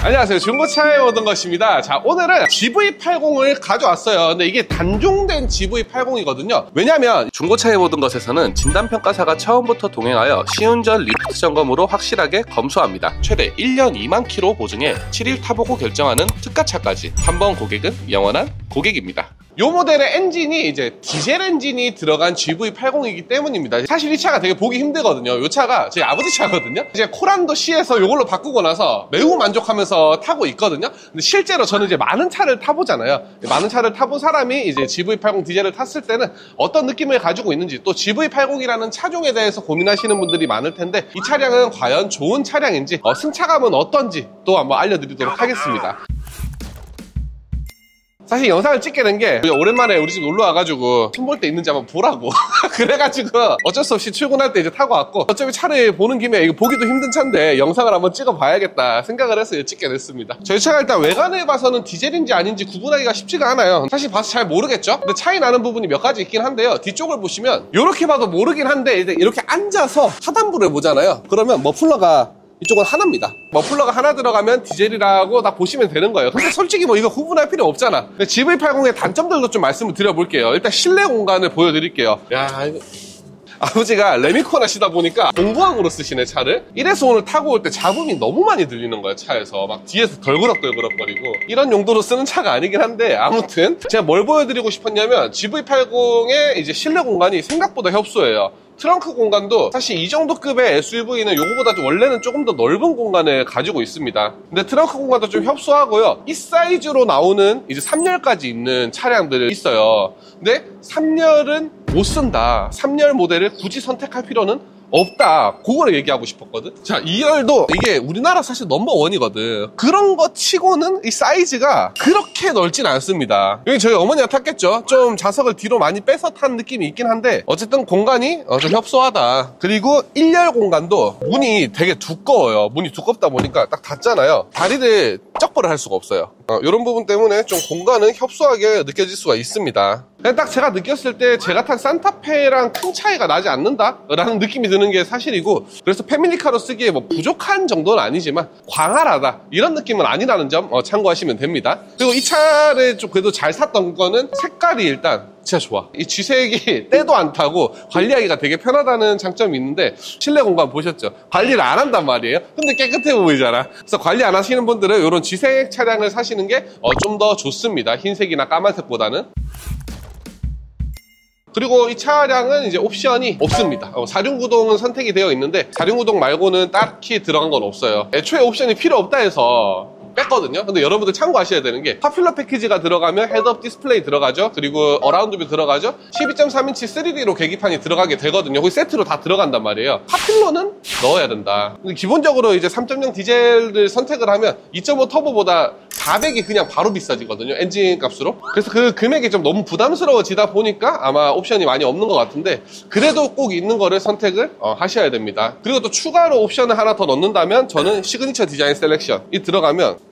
안녕하세요, 중고차에 오던 것입니다. 자, 오늘은 GV80을 가져왔어요. 근데 이게 단종된 GV80이거든요 왜냐면 중고차에 모든 것에서는 진단평가사가 처음부터 동행하여 시운전 리프트 점검으로 확실하게 검수합니다. 최대 1년 2만 킬로 보증에 7일 타보고 결정하는 특가차까지 한 번 고객은 영원한 고객입니다. 이 모델의 엔진이 이제 디젤 엔진이 들어간 GV80이기 때문입니다. 사실 이 차가 되게 보기 힘들거든요. 이 차가 제 아버지 차거든요. 이제 코란도 C에서 이걸로 바꾸고 나서 매우 만족하면서 타고 있거든요. 근데 실제로 저는 이제 많은 차를 타보잖아요. 많은 차를 타본 사람이 이제 GV80 디젤을 탔을 때는 어떤 느낌을 가지고 있는지, 또 GV80이라는 차종에 대해서 고민하시는 분들이 많을 텐데 이 차량은 과연 좋은 차량인지, 승차감은 어떤지 또 한번 알려드리도록 하겠습니다. 사실 영상을 찍게 된 게 오랜만에 우리 집 놀러 와가지고 손볼 때 있는지 한번 보라고 그래가지고 어쩔 수 없이 출근할 때 이제 타고 왔고, 어차피 차를 보는 김에 이거 보기도 힘든 차인데 영상을 한번 찍어봐야겠다 생각을 해서 찍게 됐습니다. 저희 차가 일단 외관을 봐서는 디젤인지 아닌지 구분하기가 쉽지가 않아요. 사실 봐서 잘 모르겠죠. 근데 차이 나는 부분이 몇 가지 있긴 한데요, 뒤쪽을 보시면 이렇게 봐도 모르긴 한데 이렇게 앉아서 하단부를 보잖아요. 그러면 머플러가 이쪽은 하나입니다. 머플러가 하나 들어가면 디젤이라고 다 보시면 되는 거예요. 근데 솔직히 뭐 이거 구분할 필요 없잖아. GV80의 단점들도 좀 말씀을 드려볼게요. 일단 실내 공간을 보여드릴게요. 야, 이거 아버지가 레미콘 하시다 보니까 공부항으로 쓰시네, 차를. 이래서 오늘 타고 올 때 잡음이 너무 많이 들리는 거예요, 차에서. 막 뒤에서 덜그럭덜그럭거리고. 이런 용도로 쓰는 차가 아니긴 한데, 아무튼 제가 뭘 보여드리고 싶었냐면 GV80의 이제 실내 공간이 생각보다 협소해요. 트렁크 공간도 사실 이 정도 급의 SUV는 요거보다 원래는 조금 더 넓은 공간을 가지고 있습니다. 근데 트렁크 공간도 좀 협소하고요. 이 사이즈로 나오는 이제 3열까지 있는 차량들이 있어요. 근데 3열은 못 쓴다, 3열 모델을 굳이 선택할 필요는 없다, 그거를 얘기하고 싶었거든. 자, 2열도 이게 우리나라 사실 넘버원이거든. 그런 거 치고는 이 사이즈가 그렇게 넓진 않습니다. 여기 저희 어머니가 탔겠죠. 좀 좌석을 뒤로 많이 빼서 탄 느낌이 있긴 한데 어쨌든 공간이 좀 협소하다. 그리고 1열 공간도 문이 되게 두꺼워요. 문이 두껍다 보니까 딱 닫잖아요. 다리를 쩍벌을 할 수가 없어요. 이런 부분 때문에 좀 공간은 협소하게 느껴질 수가 있습니다. 딱 제가 느꼈을 때 제가 탄 산타페랑 큰 차이가 나지 않는다 라는 느낌이 드는 게 사실이고, 그래서 패밀리카로 쓰기에 뭐 부족한 정도는 아니지만 광활하다 이런 느낌은 아니라는 점 참고하시면 됩니다. 그리고 이 차를 좀 그래도 잘 샀던 거는 색깔이 일단 진짜 좋아. 이 쥐색이 때도 안 타고 관리하기가 되게 편하다는 장점이 있는데, 실내 공간 보셨죠? 관리를 안 한단 말이에요. 근데 깨끗해 보이잖아. 그래서 관리 안 하시는 분들은 이런 쥐색 차량을 사시는 게 좀 더 좋습니다. 흰색이나 까만색보다는. 그리고 이 차량은 이제 옵션이 없습니다. 4륜구동은 선택이 되어 있는데 4륜구동 말고는 딱히 들어간 건 없어요. 애초에 옵션이 필요 없다 해서 뺐거든요. 근데 여러분들 참고하셔야 되는 게, 파퓰러 패키지가 들어가면 헤드업 디스플레이 들어가죠. 그리고 어라운드 뷰 들어가죠. 12.3인치 3D로 계기판이 들어가게 되거든요. 거기 세트로 다 들어간단 말이에요. 파퓰러는 넣어야 된다. 근데 기본적으로 이제 3.0 디젤을 선택을 하면 2.5 터보보다 400이 그냥 바로 비싸지거든요, 엔진 값으로. 그래서 그 금액이 좀 너무 부담스러워지다 보니까 아마 옵션이 많이 없는 것 같은데, 그래도 꼭 있는 거를 선택을 하셔야 됩니다. 그리고 또 추가로 옵션을 하나 더 넣는다면 저는 시그니처 디자인 셀렉션이 들어가면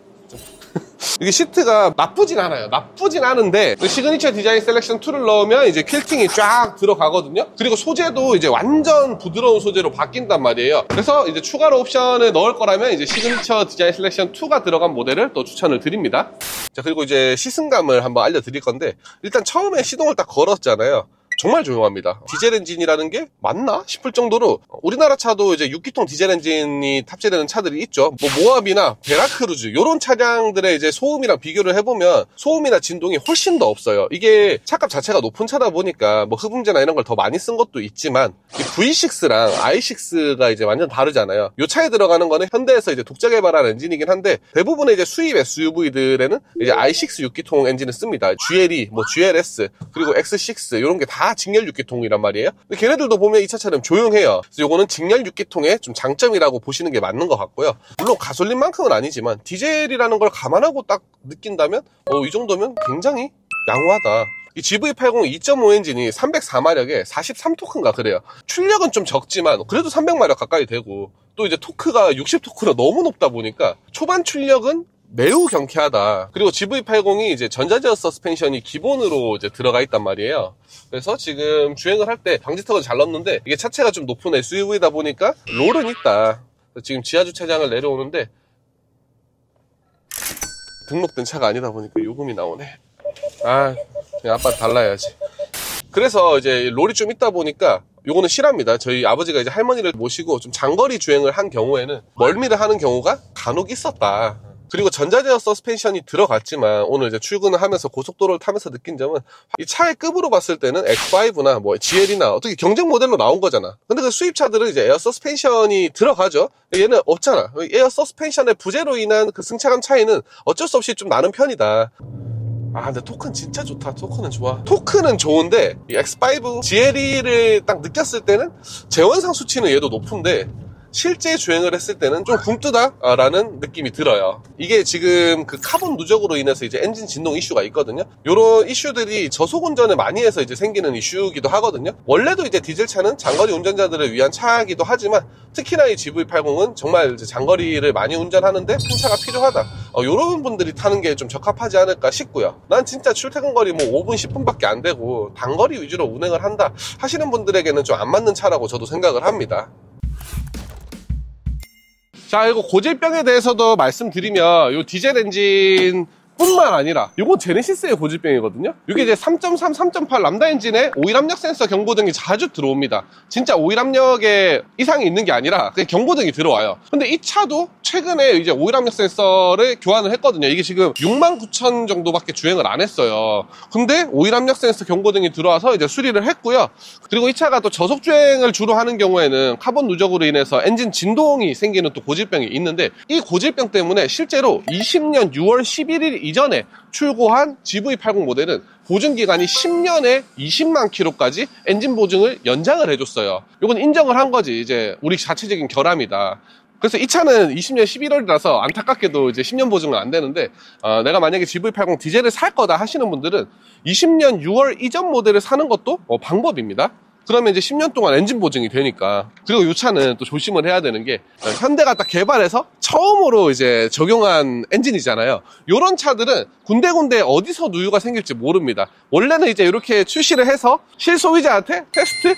이게 시트가 나쁘진 않아요. 나쁘진 않은데 시그니처 디자인 셀렉션 2를 넣으면 이제 퀼팅이 쫙 들어가거든요. 그리고 소재도 이제 완전 부드러운 소재로 바뀐단 말이에요. 그래서 이제 추가로 옵션을 넣을 거라면 이제 시그니처 디자인 셀렉션 2가 들어간 모델을 또 추천을 드립니다. 자, 그리고 이제 시승감을 한번 알려드릴 건데, 일단 처음에 시동을 딱 걸었잖아요. 정말 조용합니다. 디젤 엔진이라는 게 맞나 싶을 정도로, 우리나라 차도 이제 6기통 디젤 엔진이 탑재되는 차들이 있죠. 뭐 모하비나 베라크루즈 이런 차량들의 이제 소음이랑 비교를 해보면 소음이나 진동이 훨씬 더 없어요. 이게 차값 자체가 높은 차다 보니까 뭐 흡음재나 이런 걸 더 많이 쓴 것도 있지만, 이 V6랑 i6가 이제 완전 다르잖아요. 이 차에 들어가는 거는 현대에서 이제 독자 개발한 엔진이긴 한데, 대부분의 이제 수입 SUV들에는 이제 i6 6기통 엔진을 씁니다. GLE, 뭐 GLS, 그리고 X6 이런 게 다 직렬 6기통이란 말이에요. 근데 걔네들도 보면 이 차처럼 조용해요. 그래서 요거는 직렬 6기통의 좀 장점이라고 보시는 게 맞는 것 같고요. 물론 가솔린만큼은 아니지만 디젤이라는 걸 감안하고 딱 느낀다면 이 정도면 굉장히 양호하다. 이 GV80 2.5 엔진이 304마력에 43토크인가 그래요. 출력은 좀 적지만 그래도 300마력 가까이 되고, 또 이제 토크가 60토크로 너무 높다 보니까 초반 출력은 매우 경쾌하다. 그리고 GV80이 이제 전자제어 서스펜션이 기본으로 이제 들어가 있단 말이에요. 그래서 지금 주행을 할 때 방지턱을 잘 넣는데, 이게 차체가 좀 높은 SUV다 보니까 롤은 있다. 지금 지하주차장을 내려오는데 등록된 차가 아니다 보니까 요금이 나오네. 아, 그냥 아빠 달라야지. 그래서 이제 롤이 좀 있다 보니까 요거는 실합니다. 저희 아버지가 이제 할머니를 모시고 좀 장거리 주행을 한 경우에는 멀미를 하는 경우가 간혹 있었다. 그리고 전자제어 서스펜션이 들어갔지만 오늘 이제 출근을 하면서 고속도로를 타면서 느낀 점은 이 차의 급으로 봤을 때는 X5나 뭐 GL이나 어떻게 경쟁 모델로 나온 거잖아. 근데 그 수입차들은 이제 에어 서스펜션이 들어가죠. 얘는 없잖아. 에어 서스펜션의 부재로 인한 그 승차감 차이는 어쩔 수 없이 좀 나는 편이다. 아, 근데 토크는 진짜 좋다. 토크는 좋아. 토크는 좋은데 이 X5 GLE를 딱 느꼈을 때는 재원상 수치는 얘도 높은데 실제 주행을 했을 때는 좀 굼뜨다라는 느낌이 들어요. 이게 지금 그 카본 누적으로 인해서 이제 엔진 진동 이슈가 있거든요. 요런 이슈들이 저속 운전을 많이 해서 이제 생기는 이슈기도 하거든요. 원래도 이제 디젤차는 장거리 운전자들을 위한 차이기도 하지만 특히나 이 GV80은 정말 이제 장거리를 많이 운전하는데 큰 차가 필요하다. 요런 분들이 타는 게 좀 적합하지 않을까 싶고요. 난 진짜 출퇴근 거리 뭐 5분, 10분밖에 안 되고 단거리 위주로 운행을 한다 하시는 분들에게는 좀 안 맞는 차라고 저도 생각을 합니다. 자, 이거 고질병에 대해서도 말씀드리면 요 디젤 엔진 뿐만 아니라 요건 제네시스의 고질병이거든요. 이게 이제 3.3, 3.8 람다 엔진에 오일 압력 센서 경고등이 자주 들어옵니다. 진짜 오일 압력에 이상이 있는 게 아니라 그냥 경고등이 들어와요. 근데 이 차도 최근에 이제 오일 압력 센서를 교환을 했거든요. 이게 지금 69,000 정도밖에 주행을 안 했어요. 근데 오일 압력 센서 경고등이 들어와서 이제 수리를 했고요. 그리고 이 차가 또 저속 주행을 주로 하는 경우에는 카본 누적으로 인해서 엔진 진동이 생기는 또 고질병이 있는데 이 고질병 때문에 실제로 20년 6월 11일 이전에 출고한 GV80 모델은 보증기간이 10년에 20만 킬로까지 엔진 보증을 연장을 해줬어요. 이건 인정을 한 거지. 이제 우리 자체적인 결함이다. 그래서 이 차는 20년 11월이라서 안타깝게도 이제 10년 보증은 안 되는데, 내가 만약에 GV80 디젤을 살 거다 하시는 분들은 20년 6월 이전 모델을 사는 것도 방법입니다. 그러면 이제 10년 동안 엔진 보증이 되니까. 그리고 이 차는 또 조심을 해야 되는 게 현대가 딱 개발해서 처음으로 이제 적용한 엔진이잖아요. 요런 차들은 군데군데 어디서 누유가 생길지 모릅니다. 원래는 이제 이렇게 출시를 해서 실소비자한테 테스트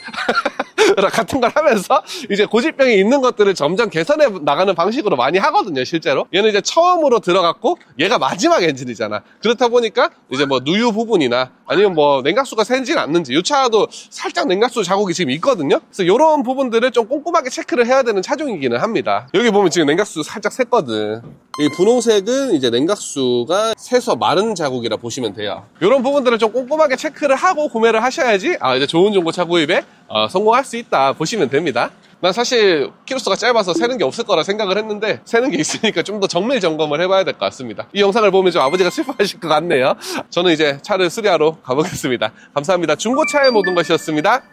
같은 걸 하면서 이제 고질병이 있는 것들을 점점 개선해 나가는 방식으로 많이 하거든요, 실제로. 얘는 이제 처음으로 들어갔고 얘가 마지막 엔진이잖아. 그렇다 보니까 이제 뭐 누유 부분이나 아니면 뭐 냉각수가 새지는 않는지, 이 차도 살짝 냉각수 자국이 지금 있거든요. 그래서 이런 부분들을 좀 꼼꼼하게 체크를 해야 되는 차종이기는 합니다. 여기 보면 지금 냉각수 살짝 샜거든. 이 분홍색은 이제 냉각수가 새서 마른 자국이라 보시면 돼요. 이런 부분들을 좀 꼼꼼하게 체크를 하고 구매를 하셔야지 이제 좋은 중고차 구입에 성공할 수 있다 보시면 됩니다. 난 사실 키로수가 짧아서 새는 게 없을 거라 생각을 했는데 새는 게 있으니까 좀 더 정밀 점검을 해봐야 될 것 같습니다. 이 영상을 보면 좀 아버지가 슬퍼하실 것 같네요. 저는 이제 차를 수리하러 가보겠습니다. 감사합니다. 중고차의 모든 것이었습니다.